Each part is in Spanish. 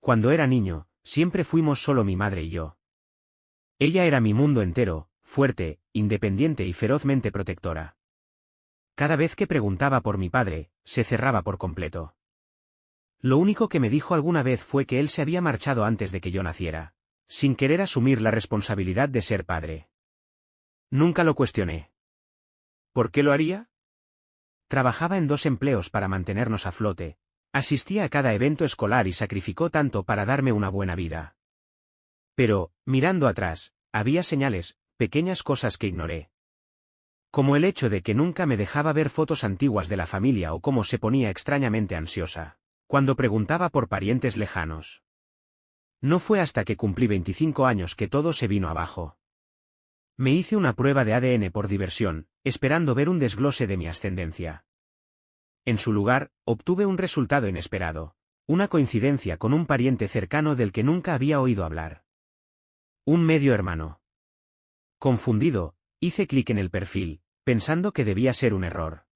Cuando era niño, siempre fuimos solo mi madre y yo. Ella era mi mundo entero, fuerte, independiente y ferozmente protectora. Cada vez que preguntaba por mi padre, se cerraba por completo. Lo único que me dijo alguna vez fue que él se había marchado antes de que yo naciera, sin querer asumir la responsabilidad de ser padre. Nunca lo cuestioné. ¿Por qué lo haría? Trabajaba en 2 empleos para mantenernos a flote, asistía a cada evento escolar y sacrificó tanto para darme una buena vida. Pero, mirando atrás, había señales, pequeñas cosas que ignoré. Como el hecho de que nunca me dejaba ver fotos antiguas de la familia o cómo se ponía extrañamente ansiosa cuando preguntaba por parientes lejanos. No fue hasta que cumplí 25 años que todo se vino abajo. Me hice una prueba de ADN por diversión, esperando ver un desglose de mi ascendencia. En su lugar, obtuve un resultado inesperado, una coincidencia con un pariente cercano del que nunca había oído hablar. Un medio hermano. Confundido, hice clic en el perfil, pensando que debía ser un error.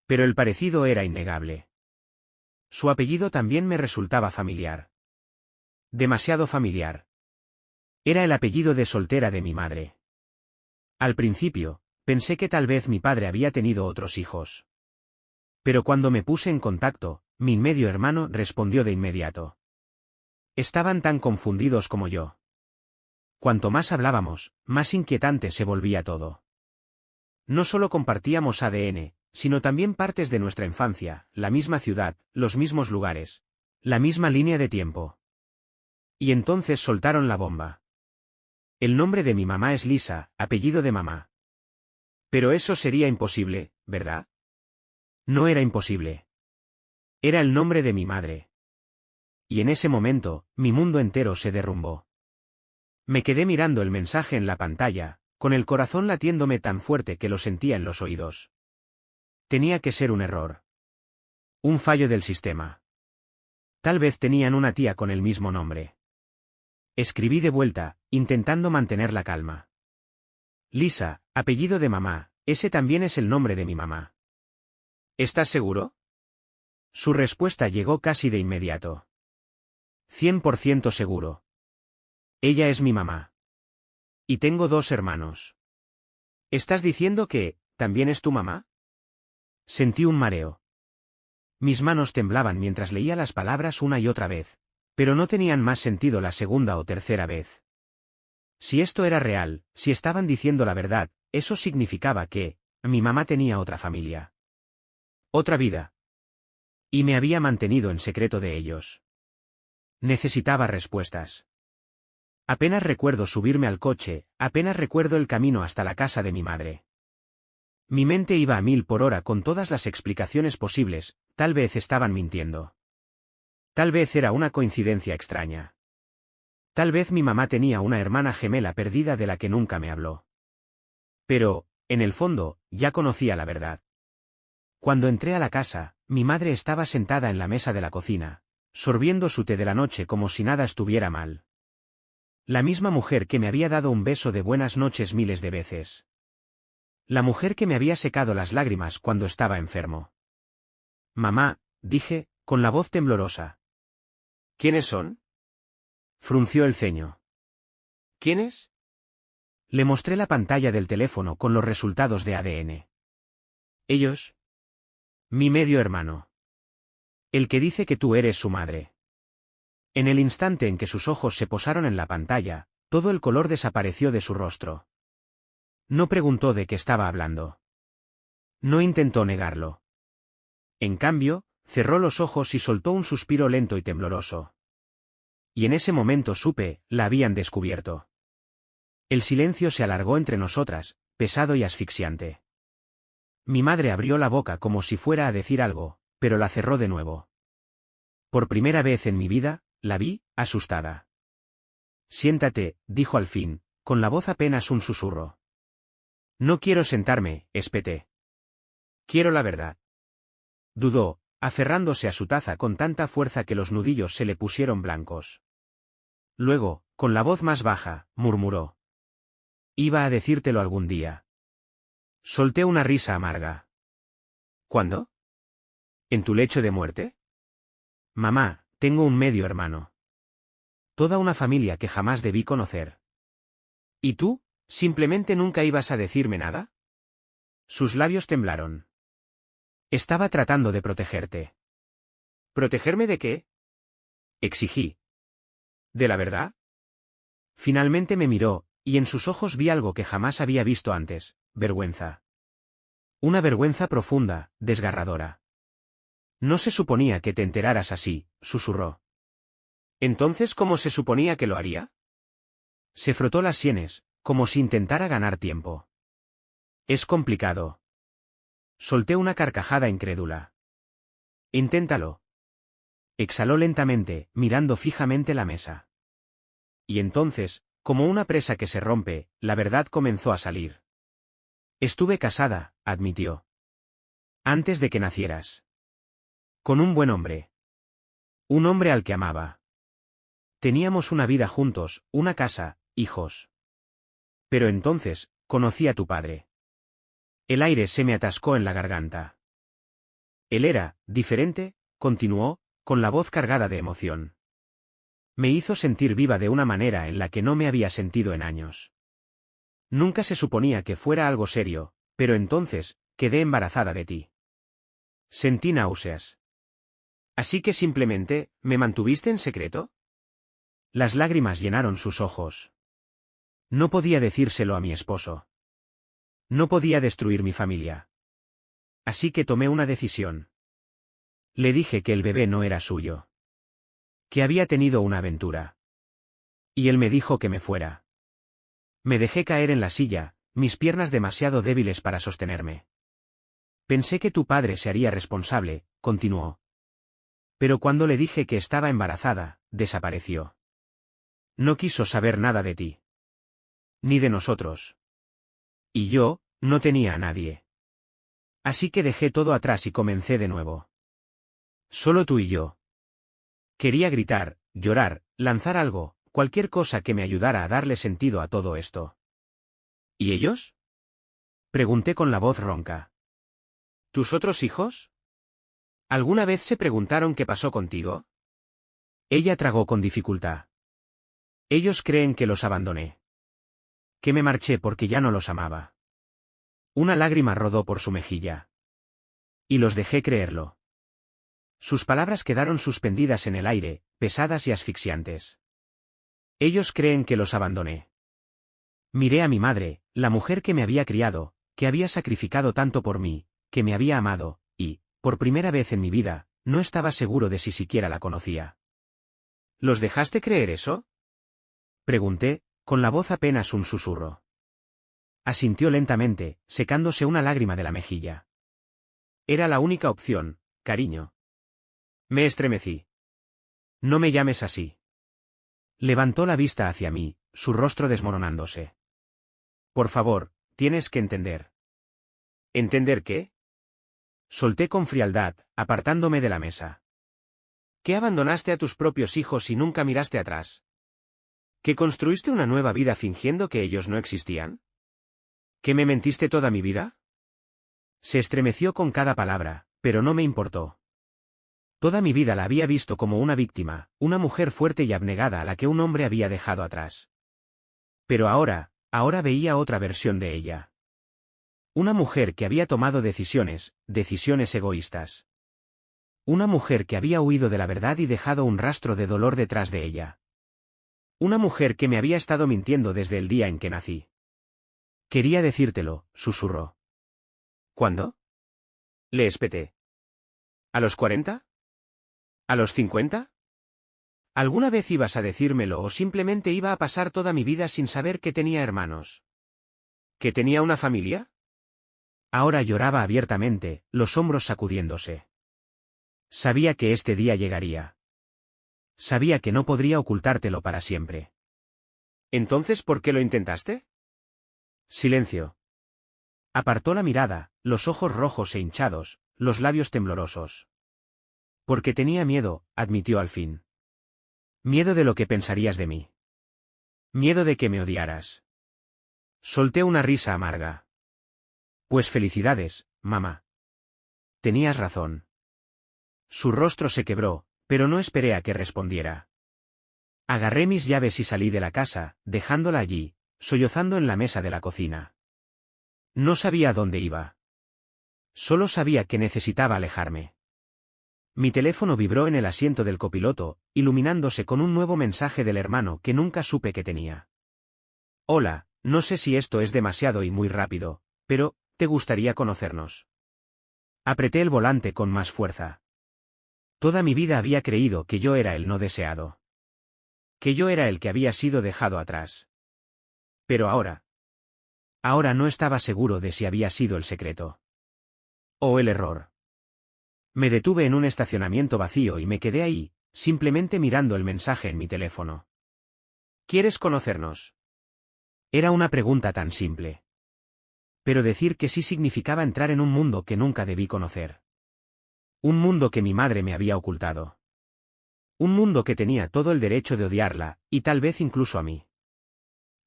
Pero el parecido era innegable. Su apellido también me resultaba familiar. Demasiado familiar. Era el apellido de soltera de mi madre. Al principio, pensé que tal vez mi padre había tenido otros hijos. Pero cuando me puse en contacto, mi medio hermano respondió de inmediato. Estaban tan confundidos como yo. Cuanto más hablábamos, más inquietante se volvía todo. No solo compartíamos ADN, sino también partes de nuestra infancia, la misma ciudad, los mismos lugares, la misma línea de tiempo. Y entonces soltaron la bomba. El nombre de mi mamá es Lisa, apellido de mamá. Pero eso sería imposible, ¿verdad? No era imposible. Era el nombre de mi madre. Y en ese momento, mi mundo entero se derrumbó. Me quedé mirando el mensaje en la pantalla, con el corazón latiéndome tan fuerte que lo sentía en los oídos. Tenía que ser un error. Un fallo del sistema. Tal vez tenían una tía con el mismo nombre. Escribí de vuelta, intentando mantener la calma. Lisa, apellido de mamá, ese también es el nombre de mi mamá. ¿Estás seguro? Su respuesta llegó casi de inmediato. 100% seguro. Ella es mi mamá. Y tengo 2 hermanos. ¿Estás diciendo que, también es tu mamá? Sentí un mareo. Mis manos temblaban mientras leía las palabras una y otra vez, pero no tenían más sentido la segunda o tercera vez. Si esto era real, si estaban diciendo la verdad, eso significaba que, mi mamá tenía otra familia. Otra vida. Y me había mantenido en secreto de ellos. Necesitaba respuestas. Apenas recuerdo subirme al coche, apenas recuerdo el camino hasta la casa de mi madre. Mi mente iba a 1000 por hora con todas las explicaciones posibles, tal vez estaban mintiendo. Tal vez era una coincidencia extraña. Tal vez mi mamá tenía una hermana gemela perdida de la que nunca me habló. Pero, en el fondo, ya conocía la verdad. Cuando entré a la casa, mi madre estaba sentada en la mesa de la cocina, sorbiendo su té de la noche como si nada estuviera mal. La misma mujer que me había dado un beso de buenas noches miles de veces. La mujer que me había secado las lágrimas cuando estaba enfermo. Mamá, dije, con la voz temblorosa. ¿Quiénes son? Frunció el ceño. ¿Quiénes? Le mostré la pantalla del teléfono con los resultados de ADN. Ellos. Mi medio hermano. El que dice que tú eres su madre. En el instante en que sus ojos se posaron en la pantalla, todo el color desapareció de su rostro. No preguntó de qué estaba hablando. No intentó negarlo. En cambio, cerró los ojos y soltó un suspiro lento y tembloroso. Y en ese momento supe, la habían descubierto. El silencio se alargó entre nosotras, pesado y asfixiante. Mi madre abrió la boca como si fuera a decir algo, pero la cerró de nuevo. Por primera vez en mi vida, la vi, asustada. Siéntate, dijo al fin, con la voz apenas un susurro. No quiero sentarme, espeté. Quiero la verdad. Dudó, aferrándose a su taza con tanta fuerza que los nudillos se le pusieron blancos. Luego, con la voz más baja, murmuró. Iba a decírtelo algún día. Solté una risa amarga. ¿Cuándo? ¿En tu lecho de muerte? Mamá, tengo un medio hermano. Toda una familia que jamás debí conocer. ¿Y tú? ¿Simplemente nunca ibas a decirme nada? Sus labios temblaron. Estaba tratando de protegerte. ¿Protegerme de qué? Exigí. ¿De la verdad? Finalmente me miró, y en sus ojos vi algo que jamás había visto antes: vergüenza. Una vergüenza profunda, desgarradora. No se suponía que te enteraras así, susurró. ¿Entonces cómo se suponía que lo haría? Se frotó las sienes, como si intentara ganar tiempo. Es complicado. Solté una carcajada incrédula. Inténtalo. Exhaló lentamente, mirando fijamente la mesa. Y entonces, como una presa que se rompe, la verdad comenzó a salir. Estuve casada, admitió. Antes de que nacieras. Con un buen hombre. Un hombre al que amaba. Teníamos una vida juntos, una casa, hijos. Pero entonces, conocí a tu padre. El aire se me atascó en la garganta. Él era diferente, continuó, con la voz cargada de emoción. Me hizo sentir viva de una manera en la que no me había sentido en años. Nunca se suponía que fuera algo serio, pero entonces, quedé embarazada de ti. Sentí náuseas. ¿Así que simplemente, me mantuviste en secreto? Las lágrimas llenaron sus ojos. No podía decírselo a mi esposo. No podía destruir mi familia. Así que tomé una decisión. Le dije que el bebé no era suyo. Que había tenido una aventura. Y él me dijo que me fuera. Me dejé caer en la silla, mis piernas demasiado débiles para sostenerme. Pensé que tu padre se haría responsable, continuó. Pero cuando le dije que estaba embarazada, desapareció. No quiso saber nada de ti. Ni de nosotros. Y yo, no tenía a nadie. Así que dejé todo atrás y comencé de nuevo. Solo tú y yo. Quería gritar, llorar, lanzar algo, cualquier cosa que me ayudara a darle sentido a todo esto. ¿Y ellos? Pregunté con la voz ronca. ¿Tus otros hijos? ¿Alguna vez se preguntaron qué pasó contigo? Ella tragó con dificultad. Ellos creen que los abandoné. Que me marché porque ya no los amaba. Una lágrima rodó por su mejilla. Y los dejé creerlo. Sus palabras quedaron suspendidas en el aire, pesadas y asfixiantes. Ellos creen que los abandoné. Miré a mi madre, la mujer que me había criado, que había sacrificado tanto por mí, que me había amado, y, por primera vez en mi vida, no estaba seguro de si siquiera la conocía. ¿Los dejaste creer eso? Pregunté, con la voz apenas un susurro. Asintió lentamente, secándose una lágrima de la mejilla. Era la única opción, cariño. Me estremecí. No me llames así. Levantó la vista hacia mí, su rostro desmoronándose. Por favor, tienes que entender. ¿Entender qué? Solté con frialdad, apartándome de la mesa. ¿Que abandonaste a tus propios hijos y nunca miraste atrás? ¿Que construiste una nueva vida fingiendo que ellos no existían? ¿Que me mentiste toda mi vida? Se estremeció con cada palabra, pero no me importó. Toda mi vida la había visto como una víctima, una mujer fuerte y abnegada a la que un hombre había dejado atrás. Pero ahora veía otra versión de ella. Una mujer que había tomado decisiones egoístas. Una mujer que había huido de la verdad y dejado un rastro de dolor detrás de ella. Una mujer que me había estado mintiendo desde el día en que nací. Quería decírtelo, susurró. ¿Cuándo? Le espeté. ¿A los 40? ¿A los 50? ¿Alguna vez ibas a decírmelo o simplemente iba a pasar toda mi vida sin saber que tenía hermanos? ¿Que tenía una familia? Ahora lloraba abiertamente, los hombros sacudiéndose. Sabía que este día llegaría. Sabía que no podría ocultártelo para siempre. ¿Entonces por qué lo intentaste? Silencio. Apartó la mirada, los ojos rojos e hinchados, los labios temblorosos. Porque tenía miedo, admitió al fin. Miedo de lo que pensarías de mí. Miedo de que me odiaras. Solté una risa amarga. Pues felicidades, mamá. Tenías razón. Su rostro se quebró, pero no esperé a que respondiera. Agarré mis llaves y salí de la casa, dejándola allí, sollozando en la mesa de la cocina. No sabía a dónde iba. Solo sabía que necesitaba alejarme. Mi teléfono vibró en el asiento del copiloto, iluminándose con un nuevo mensaje del hermano que nunca supe que tenía. Hola, no sé si esto es demasiado y muy rápido, pero, ¿te gustaría conocernos? Apreté el volante con más fuerza. Toda mi vida había creído que yo era el no deseado. Que yo era el que había sido dejado atrás. Pero ahora no estaba seguro de si había sido el secreto. O el error. Me detuve en un estacionamiento vacío y me quedé ahí, simplemente mirando el mensaje en mi teléfono. ¿Quieres conocernos? Era una pregunta tan simple. Pero decir que sí significaba entrar en un mundo que nunca debí conocer. Un mundo que mi madre me había ocultado. Un mundo que tenía todo el derecho de odiarla, y tal vez incluso a mí.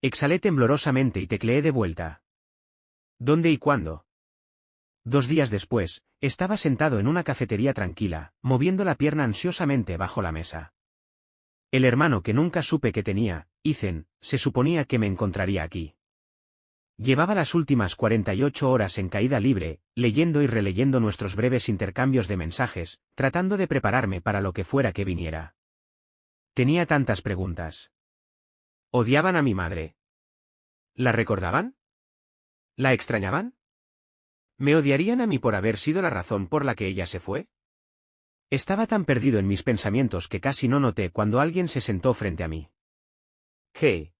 Exhalé temblorosamente y tecleé de vuelta. ¿Dónde y cuándo? 2 días después, estaba sentado en una cafetería tranquila, moviendo la pierna ansiosamente bajo la mesa. El hermano que nunca supe que tenía, Ethan, se suponía que me encontraría aquí. Llevaba las últimas 48 horas en caída libre, leyendo y releyendo nuestros breves intercambios de mensajes, tratando de prepararme para lo que fuera que viniera. Tenía tantas preguntas. ¿Odiaban a mi madre? ¿La recordaban? ¿La extrañaban? ¿Me odiarían a mí por haber sido la razón por la que ella se fue? Estaba tan perdido en mis pensamientos que casi no noté cuando alguien se sentó frente a mí. «Hey».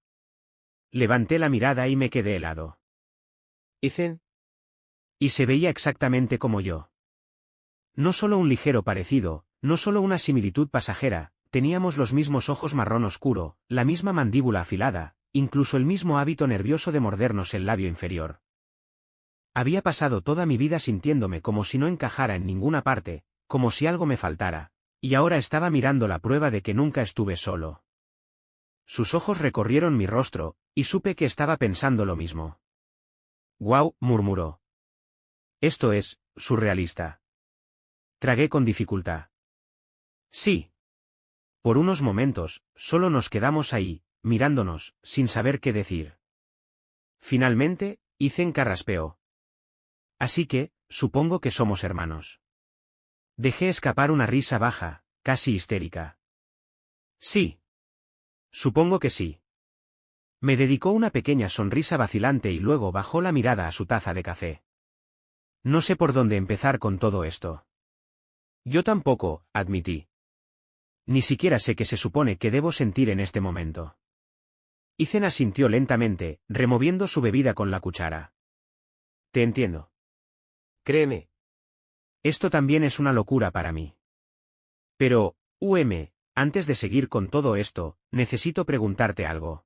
Levanté la mirada y me quedé helado. «¿Ethan?» Y se veía exactamente como yo. No solo un ligero parecido, no solo una similitud pasajera, teníamos los mismos ojos marrón oscuro, la misma mandíbula afilada, incluso el mismo hábito nervioso de mordernos el labio inferior. Había pasado toda mi vida sintiéndome como si no encajara en ninguna parte, como si algo me faltara, y ahora estaba mirando la prueba de que nunca estuve solo. Sus ojos recorrieron mi rostro, y supe que estaba pensando lo mismo. «Guau», murmuró. «Esto es surrealista». Tragué con dificultad. «Sí». Por unos momentos, solo nos quedamos ahí, mirándonos, sin saber qué decir. Finalmente, Ethan carraspeó. «Así que, supongo que somos hermanos». Dejé escapar una risa baja, casi histérica. «Sí. Supongo que sí». Me dedicó una pequeña sonrisa vacilante y luego bajó la mirada a su taza de café. «No sé por dónde empezar con todo esto». «Yo tampoco», admití. «Ni siquiera sé qué se supone que debo sentir en este momento». Ethan asintió lentamente, removiendo su bebida con la cuchara. «Te entiendo. Créeme. Esto también es una locura para mí. Pero, antes de seguir con todo esto, necesito preguntarte algo».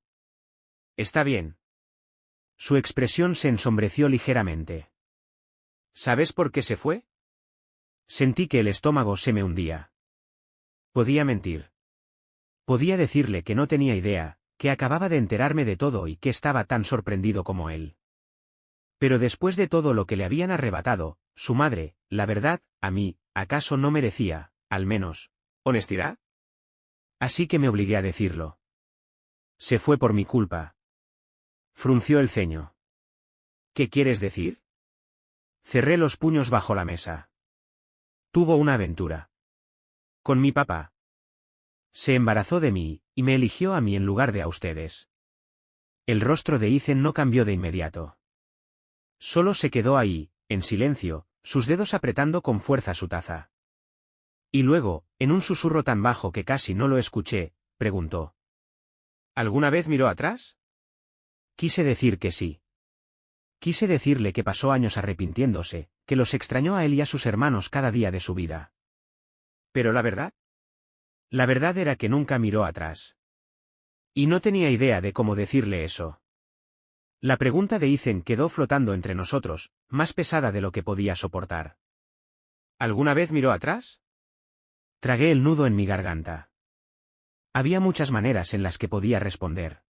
«Está bien». Su expresión se ensombreció ligeramente. «¿Sabes por qué se fue?» Sentí que el estómago se me hundía. Podía mentir. Podía decirle que no tenía idea, que acababa de enterarme de todo y que estaba tan sorprendido como él. Pero después de todo lo que le habían arrebatado, su madre, la verdad, a mí, ¿acaso no merecía, al menos, honestidad? Así que me obligué a decirlo. Se fue por mi culpa. Frunció el ceño. ¿Qué quieres decir? Cerré los puños bajo la mesa. Tuvo una aventura. Con mi papá. Se embarazó de mí, y me eligió a mí en lugar de a ustedes. El rostro de Ethan no cambió de inmediato. Solo se quedó ahí, en silencio, sus dedos apretando con fuerza su taza. Y luego, en un susurro tan bajo que casi no lo escuché, preguntó. ¿Alguna vez miró atrás? Quise decir que sí. Quise decirle que pasó años arrepintiéndose, que los extrañó a él y a sus hermanos cada día de su vida. ¿Pero la verdad? La verdad era que nunca miró atrás. Y no tenía idea de cómo decirle eso. La pregunta de Ethan quedó flotando entre nosotros, más pesada de lo que podía soportar. ¿Alguna vez miró atrás? Tragué el nudo en mi garganta. Había muchas maneras en las que podía responder.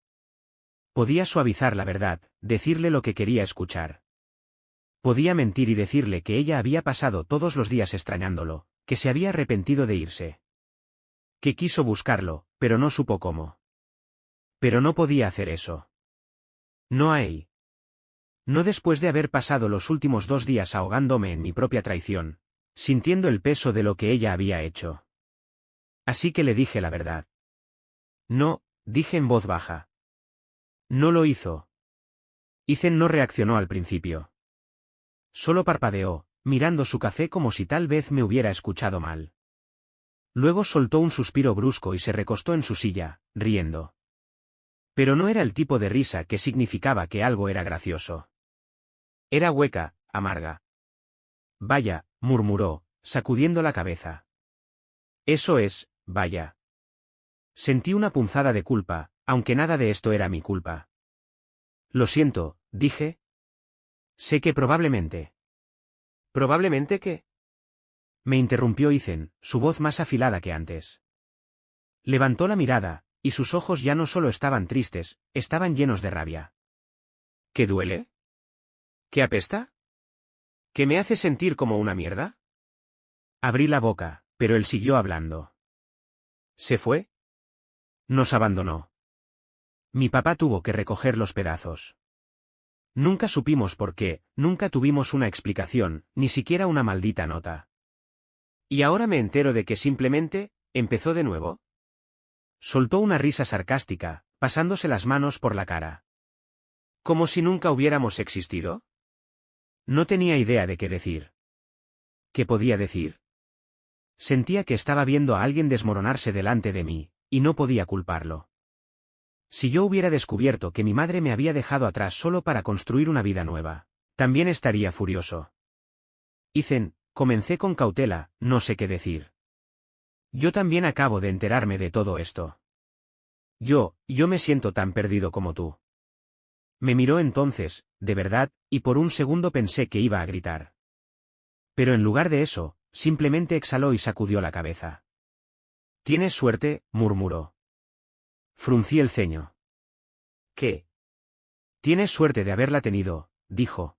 Podía suavizar la verdad, decirle lo que quería escuchar. Podía mentir y decirle que ella había pasado todos los días extrañándolo, que se había arrepentido de irse. Que quiso buscarlo, pero no supo cómo. Pero no podía hacer eso. No a él. No después de haber pasado los últimos 2 días ahogándome en mi propia traición, sintiendo el peso de lo que ella había hecho. Así que le dije la verdad. No, dije en voz baja. No lo hizo. Ethan no reaccionó al principio. Solo parpadeó, mirando su café como si tal vez me hubiera escuchado mal. Luego soltó un suspiro brusco y se recostó en su silla, riendo. Pero no era el tipo de risa que significaba que algo era gracioso. Era hueca, amarga. Vaya, murmuró, sacudiendo la cabeza. Eso es, vaya. Sentí una punzada de culpa, aunque nada de esto era mi culpa. Lo siento, dije. Sé que probablemente. ¿Probablemente qué? Me interrumpió Ethan, su voz más afilada que antes. Levantó la mirada, y sus ojos ya no solo estaban tristes, estaban llenos de rabia. ¿Qué duele? ¿Qué apesta? ¿Qué me hace sentir como una mierda? Abrí la boca, pero él siguió hablando. ¿Se fue? Nos abandonó. Mi papá tuvo que recoger los pedazos. Nunca supimos por qué, nunca tuvimos una explicación, ni siquiera una maldita nota. Y ahora me entero de que simplemente, empezó de nuevo. Soltó una risa sarcástica, pasándose las manos por la cara. ¿Como si nunca hubiéramos existido? No tenía idea de qué decir. ¿Qué podía decir? Sentía que estaba viendo a alguien desmoronarse delante de mí, y no podía culparlo. Si yo hubiera descubierto que mi madre me había dejado atrás solo para construir una vida nueva, también estaría furioso. Ethan, comencé con cautela, no sé qué decir. Yo también acabo de enterarme de todo esto. Yo me siento tan perdido como tú. Me miró entonces, de verdad, y por un segundo pensé que iba a gritar. Pero en lugar de eso, simplemente exhaló y sacudió la cabeza. Tienes suerte, murmuró. Fruncí el ceño. ¿Qué? Tienes suerte de haberla tenido, dijo.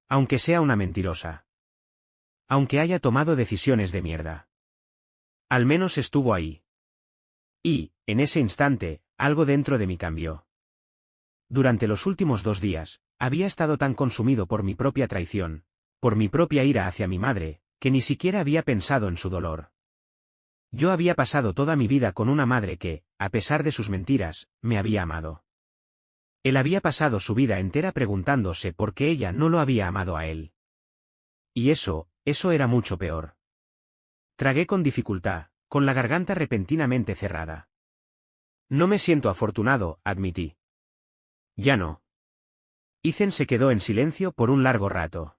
Aunque sea una mentirosa. Aunque haya tomado decisiones de mierda. Al menos estuvo ahí. Y, en ese instante, algo dentro de mí cambió. Durante los últimos 2 días, había estado tan consumido por mi propia traición, por mi propia ira hacia mi madre, que ni siquiera había pensado en su dolor. Yo había pasado toda mi vida con una madre que, a pesar de sus mentiras, me había amado. Él había pasado su vida entera preguntándose por qué ella no lo había amado a él. Y eso era mucho peor. Tragué con dificultad, con la garganta repentinamente cerrada. No me siento afortunado, admití. Ya no. Ethan se quedó en silencio por un largo rato.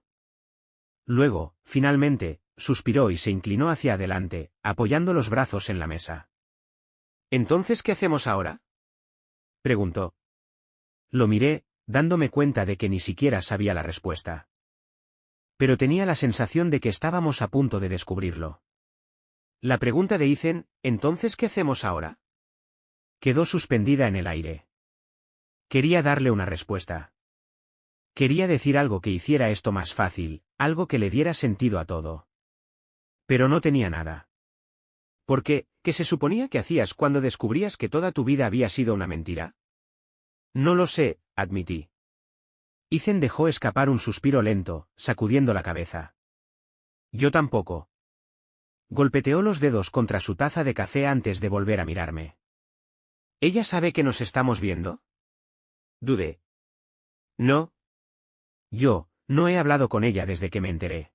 Luego, finalmente, suspiró y se inclinó hacia adelante, apoyando los brazos en la mesa. ¿Entonces qué hacemos ahora? Preguntó. Lo miré, dándome cuenta de que ni siquiera sabía la respuesta. Pero tenía la sensación de que estábamos a punto de descubrirlo. La pregunta de Ethan, ¿entonces qué hacemos ahora? Quedó suspendida en el aire. Quería darle una respuesta. Quería decir algo que hiciera esto más fácil, algo que le diera sentido a todo. Pero no tenía nada. ¿Por qué? ¿Qué se suponía que hacías cuando descubrías que toda tu vida había sido una mentira? No lo sé, admití. Ethan dejó escapar un suspiro lento, sacudiendo la cabeza. Yo tampoco. Golpeteó los dedos contra su taza de café antes de volver a mirarme. ¿Ella sabe que nos estamos viendo? Dudé. No. Yo no he hablado con ella desde que me enteré.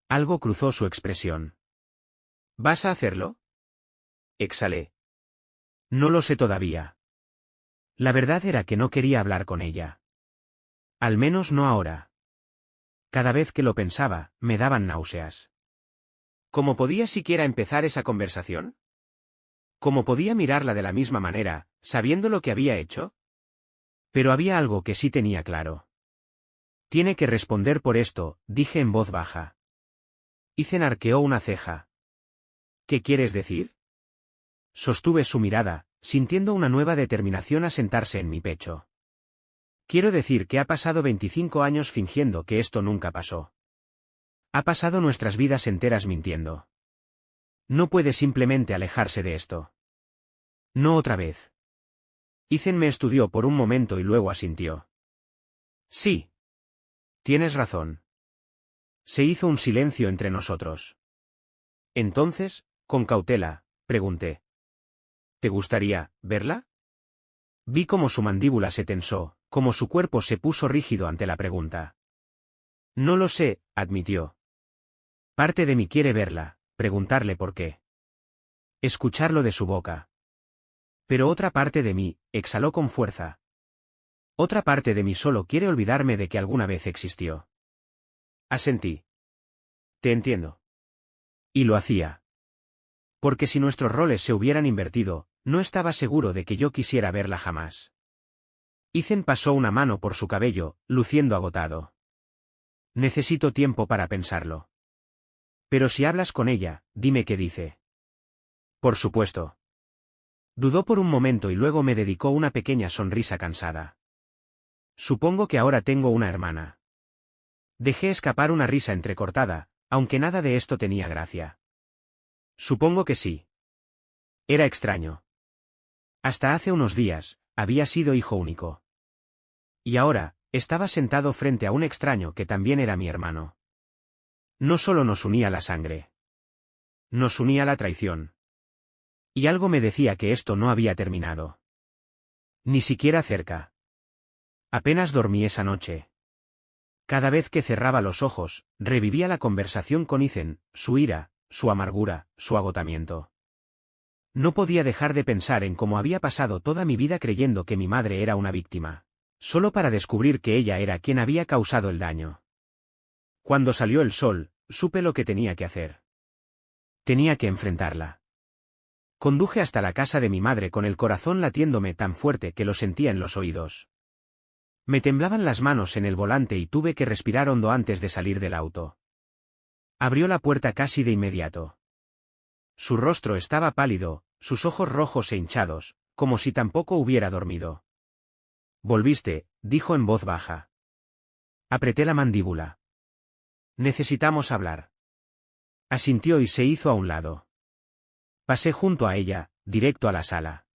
Algo cruzó su expresión. ¿Vas a hacerlo? Exhalé. No lo sé todavía. La verdad era que no quería hablar con ella. Al menos no ahora. Cada vez que lo pensaba, me daban náuseas. ¿Cómo podía siquiera empezar esa conversación? ¿Cómo podía mirarla de la misma manera, sabiendo lo que había hecho? Pero había algo que sí tenía claro. Tiene que responder por esto, dije en voz baja. Ethan arqueó una ceja. ¿Qué quieres decir? Sostuve su mirada, sintiendo una nueva determinación asentarse en mi pecho. Quiero decir que ha pasado 25 años fingiendo que esto nunca pasó. Ha pasado nuestras vidas enteras mintiendo. No puede simplemente alejarse de esto. No otra vez. Ethan me estudió por un momento y luego asintió. Sí. Tienes razón. Se hizo un silencio entre nosotros. Entonces, con cautela, pregunté. ¿Te gustaría verla? Vi cómo su mandíbula se tensó, cómo su cuerpo se puso rígido ante la pregunta. No lo sé, admitió. Parte de mí quiere verla, preguntarle por qué. Escucharlo de su boca. Pero otra parte de mí, exhaló con fuerza. Otra parte de mí solo quiere olvidarme de que alguna vez existió. Asentí. Te entiendo. Y lo hacía. Porque si nuestros roles se hubieran invertido, no estaba seguro de que yo quisiera verla jamás. Ethan pasó una mano por su cabello, luciendo agotado. Necesito tiempo para pensarlo. Pero si hablas con ella, dime qué dice. Por supuesto. Dudó por un momento y luego me dedicó una pequeña sonrisa cansada. Supongo que ahora tengo una hermana. Dejé escapar una risa entrecortada, aunque nada de esto tenía gracia. Supongo que sí. Era extraño. Hasta hace unos días, había sido hijo único. Y ahora, estaba sentado frente a un extraño que también era mi hermano. No solo nos unía la sangre. Nos unía la traición. Y algo me decía que esto no había terminado. Ni siquiera cerca. Apenas dormí esa noche. Cada vez que cerraba los ojos, revivía la conversación con Ethan, su ira, su amargura, su agotamiento. No podía dejar de pensar en cómo había pasado toda mi vida creyendo que mi madre era una víctima, solo para descubrir que ella era quien había causado el daño. Cuando salió el sol, supe lo que tenía que hacer. Tenía que enfrentarla. Conduje hasta la casa de mi madre con el corazón latiéndome tan fuerte que lo sentía en los oídos. Me temblaban las manos en el volante y tuve que respirar hondo antes de salir del auto. Abrió la puerta casi de inmediato. Su rostro estaba pálido, sus ojos rojos e hinchados, como si tampoco hubiera dormido. Volviste, dijo en voz baja. Apreté la mandíbula. Necesitamos hablar. Asintió y se hizo a un lado. Pasé junto a ella, directo a la sala.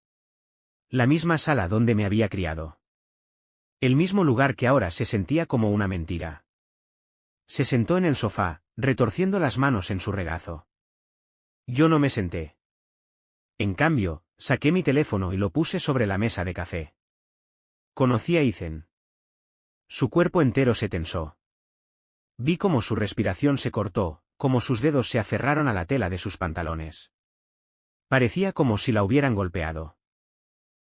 La misma sala donde me había criado. El mismo lugar que ahora se sentía como una mentira. Se sentó en el sofá, retorciendo las manos en su regazo. Yo no me senté. En cambio, saqué mi teléfono y lo puse sobre la mesa de café. Conocí a Ethan. Su cuerpo entero se tensó. Vi cómo su respiración se cortó, cómo sus dedos se aferraron a la tela de sus pantalones. Parecía como si la hubieran golpeado.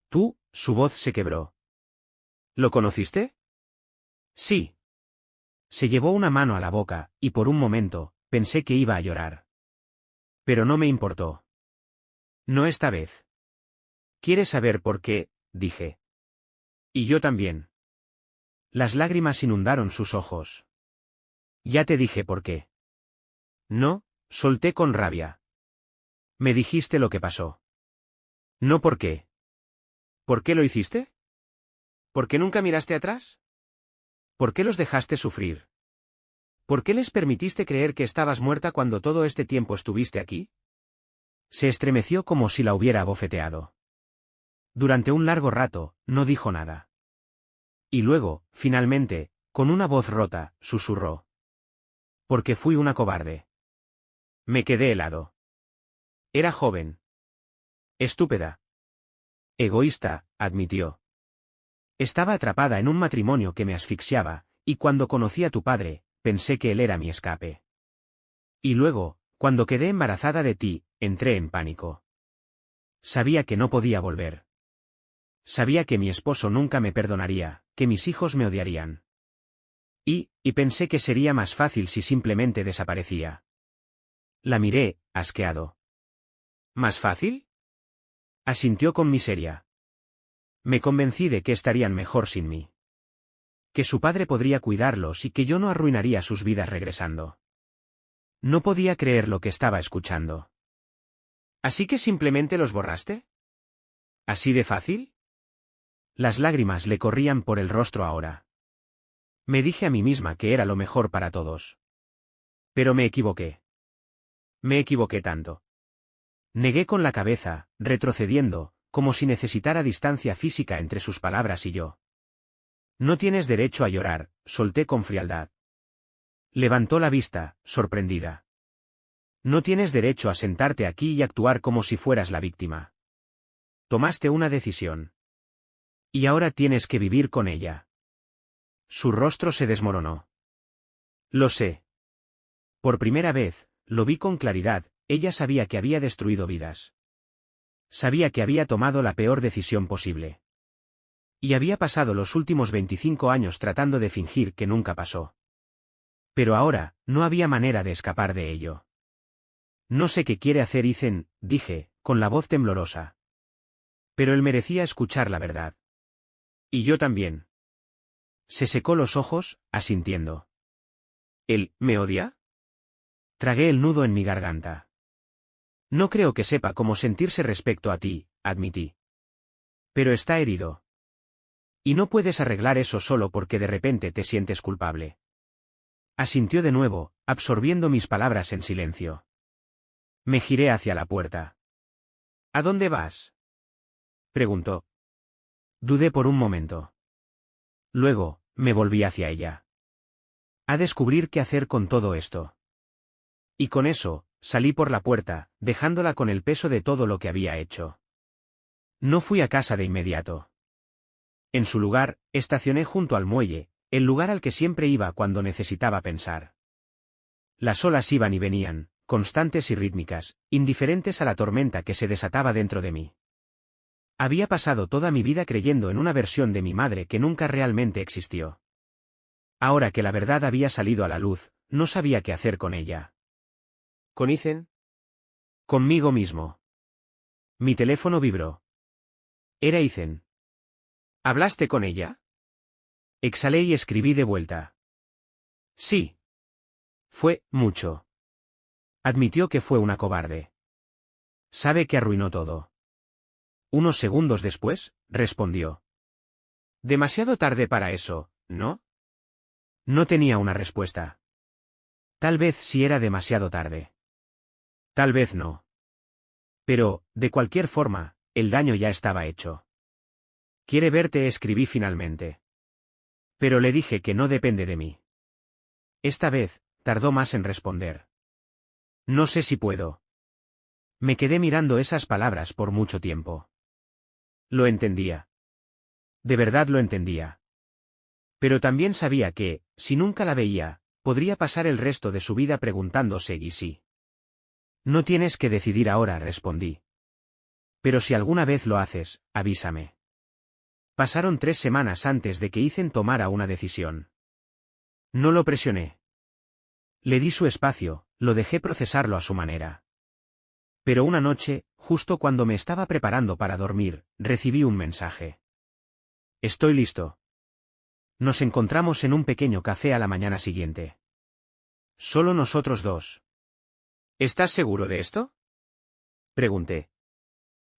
Tú, su voz se quebró. ¿Lo conociste? Sí. Se llevó una mano a la boca, y por un momento, pensé que iba a llorar. Pero no me importó. No esta vez. ¿Quieres saber por qué? Dije. Y yo también. Las lágrimas inundaron sus ojos. Ya te dije por qué. No, solté con rabia. Me dijiste lo que pasó. No por qué. ¿Por qué lo hiciste? ¿Por qué nunca miraste atrás? ¿Por qué los dejaste sufrir? ¿Por qué les permitiste creer que estabas muerta cuando todo este tiempo estuviste aquí? Se estremeció como si la hubiera abofeteado. Durante un largo rato, no dijo nada. Y luego, finalmente, con una voz rota, susurró. Porque fui una cobarde. Me quedé helado. Era joven. Estúpida. Egoísta, admitió. Estaba atrapada en un matrimonio que me asfixiaba, y cuando conocí a tu padre, pensé que él era mi escape. Y luego, cuando quedé embarazada de ti, entré en pánico. Sabía que no podía volver. Sabía que mi esposo nunca me perdonaría, que mis hijos me odiarían. Y pensé que sería más fácil si simplemente desaparecía. La miré, asqueado. ¿Más fácil? Asintió con miseria. Me convencí de que estarían mejor sin mí. Que su padre podría cuidarlos y que yo no arruinaría sus vidas regresando. No podía creer lo que estaba escuchando. ¿Así que simplemente los borraste? ¿Así de fácil? Las lágrimas le corrían por el rostro ahora. Me dije a mí misma que era lo mejor para todos. Pero me equivoqué. Me equivoqué tanto. Negué con la cabeza, retrocediendo, como si necesitara distancia física entre sus palabras y yo. No tienes derecho a llorar, solté con frialdad. Levantó la vista, sorprendida. No tienes derecho a sentarte aquí y actuar como si fueras la víctima. Tomaste una decisión. Y ahora tienes que vivir con ella. Su rostro se desmoronó. Lo sé. Por primera vez, lo vi con claridad, ella sabía que había destruido vidas. Sabía que había tomado la peor decisión posible. Y había pasado los últimos 25 años tratando de fingir que nunca pasó. Pero ahora, no había manera de escapar de ello. No sé qué quiere hacer Ethan, dije, con la voz temblorosa. Pero él merecía escuchar la verdad. Y yo también. Se secó los ojos, asintiendo. ¿Él me odia? Tragué el nudo en mi garganta. No creo que sepa cómo sentirse respecto a ti, admití. Pero está herido. Y no puedes arreglar eso solo porque de repente te sientes culpable. Asintió de nuevo, absorbiendo mis palabras en silencio. Me giré hacia la puerta. ¿A dónde vas? Preguntó. Dudé por un momento. Luego, me volví hacia ella. A descubrir qué hacer con todo esto. Y con eso, salí por la puerta, dejándola con el peso de todo lo que había hecho. No fui a casa de inmediato. En su lugar, estacioné junto al muelle, el lugar al que siempre iba cuando necesitaba pensar. Las olas iban y venían, constantes y rítmicas, indiferentes a la tormenta que se desataba dentro de mí. Había pasado toda mi vida creyendo en una versión de mi madre que nunca realmente existió. Ahora que la verdad había salido a la luz, no sabía qué hacer con ella. ¿Con Ethan? Conmigo mismo. Mi teléfono vibró. Era Ethan. ¿Hablaste con ella? Exhalé y escribí de vuelta. Sí. Fue mucho. Admitió que fue una cobarde. Sabe que arruinó todo. Unos segundos después, respondió. Demasiado tarde para eso, ¿no? No tenía una respuesta. Tal vez sí era demasiado tarde. Tal vez no. Pero, de cualquier forma, el daño ya estaba hecho. ¿Quiere verte? Escribí finalmente. Pero le dije que no depende de mí. Esta vez, tardó más en responder. No sé si puedo. Me quedé mirando esas palabras por mucho tiempo. Lo entendía. De verdad lo entendía. Pero también sabía que, si nunca la veía, podría pasar el resto de su vida preguntándose y si. No tienes que decidir ahora, respondí. Pero si alguna vez lo haces, avísame. Pasaron 3 semanas antes de que Ethan tomara una decisión. No lo presioné. Le di su espacio, lo dejé procesarlo a su manera. Pero una noche, justo cuando me estaba preparando para dormir, recibí un mensaje. Estoy listo. Nos encontramos en un pequeño café a la mañana siguiente. Solo nosotros dos. ¿Estás seguro de esto? Pregunté.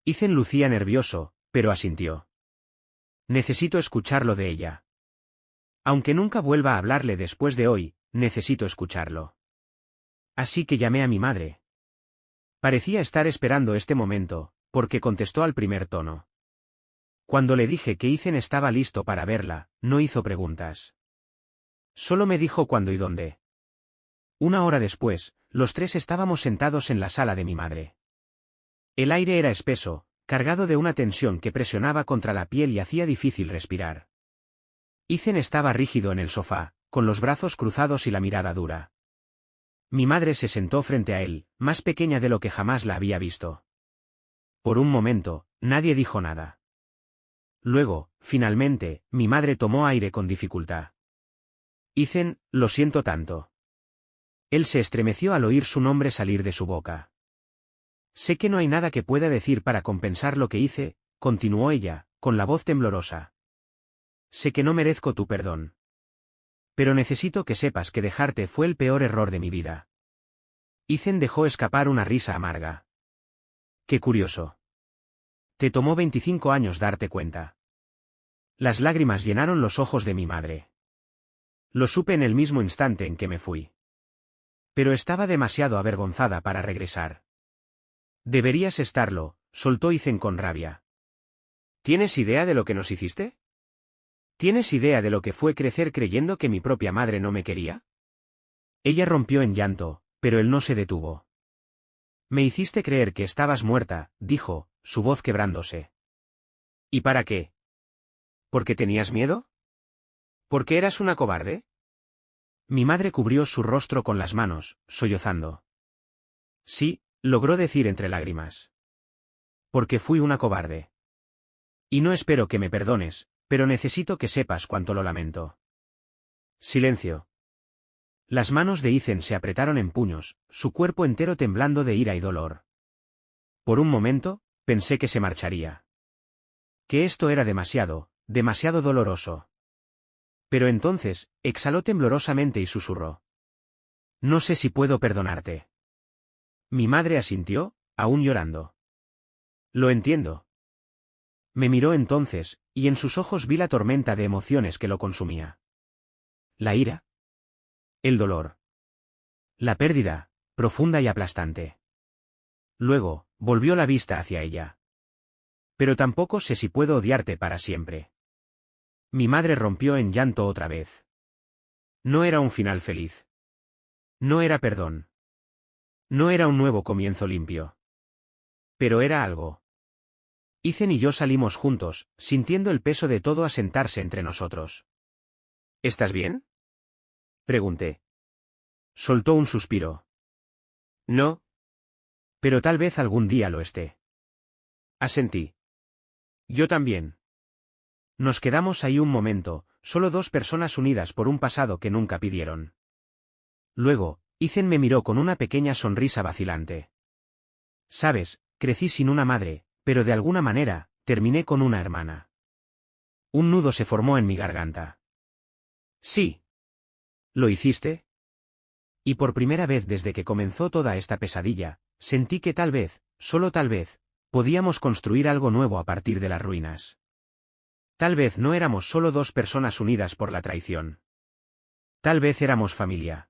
Ethan lucía nervioso, pero asintió. Necesito escucharlo de ella. Aunque nunca vuelva a hablarle después de hoy, necesito escucharlo. Así que llamé a mi madre. Parecía estar esperando este momento, porque contestó al primer tono. Cuando le dije que Ethan estaba listo para verla, no hizo preguntas. Solo me dijo cuándo y dónde. 1 hora después, los 3 estábamos sentados en la sala de mi madre. El aire era espeso, cargado de una tensión que presionaba contra la piel y hacía difícil respirar. Ethan estaba rígido en el sofá, con los brazos cruzados y la mirada dura. Mi madre se sentó frente a él, más pequeña de lo que jamás la había visto. Por un momento, nadie dijo nada. Luego, finalmente, mi madre tomó aire con dificultad. Ethan, lo siento tanto. Él se estremeció al oír su nombre salir de su boca. Sé que no hay nada que pueda decir para compensar lo que hice, continuó ella, con la voz temblorosa. Sé que no merezco tu perdón. Pero necesito que sepas que dejarte fue el peor error de mi vida. Ethan dejó escapar una risa amarga. Qué curioso. Te tomó 25 años darte cuenta. Las lágrimas llenaron los ojos de mi madre. Lo supe en el mismo instante en que me fui. Pero estaba demasiado avergonzada para regresar. Deberías estarlo, soltó Ethan con rabia. ¿Tienes idea de lo que nos hiciste? ¿Tienes idea de lo que fue crecer creyendo que mi propia madre no me quería? Ella rompió en llanto, pero él no se detuvo. Me hiciste creer que estabas muerta, dijo, su voz quebrándose. ¿Y para qué? ¿Porque tenías miedo? ¿Porque eras una cobarde? Mi madre cubrió su rostro con las manos, sollozando. Sí, logró decir entre lágrimas. Porque fui una cobarde. Y no espero que me perdones, pero necesito que sepas cuánto lo lamento. Silencio. Las manos de Ethan se apretaron en puños, su cuerpo entero temblando de ira y dolor. Por un momento, pensé que se marcharía. Que esto era demasiado, demasiado doloroso. Pero entonces, exhaló temblorosamente y susurró. No sé si puedo perdonarte. Mi madre asintió, aún llorando. Lo entiendo. Me miró entonces, y en sus ojos vi la tormenta de emociones que lo consumía. La ira. El dolor. La pérdida, profunda y aplastante. Luego, volvió la vista hacia ella. Pero tampoco sé si puedo odiarte para siempre. Mi madre rompió en llanto otra vez. No era un final feliz. No era perdón. No era un nuevo comienzo limpio. Pero era algo. Ethan y yo salimos juntos, sintiendo el peso de todo asentarse entre nosotros. ¿Estás bien? Pregunté. Soltó un suspiro. No. Pero tal vez algún día lo esté. Asentí. Yo también. Nos quedamos ahí un momento, solo dos personas unidas por un pasado que nunca pidieron. Luego, Ethan me miró con una pequeña sonrisa vacilante. Sabes, crecí sin una madre, pero de alguna manera, terminé con una hermana. Un nudo se formó en mi garganta. Sí. ¿Lo hiciste? Y por primera vez desde que comenzó toda esta pesadilla, sentí que tal vez, solo tal vez, podíamos construir algo nuevo a partir de las ruinas. Tal vez no éramos solo dos personas unidas por la traición. Tal vez éramos familia.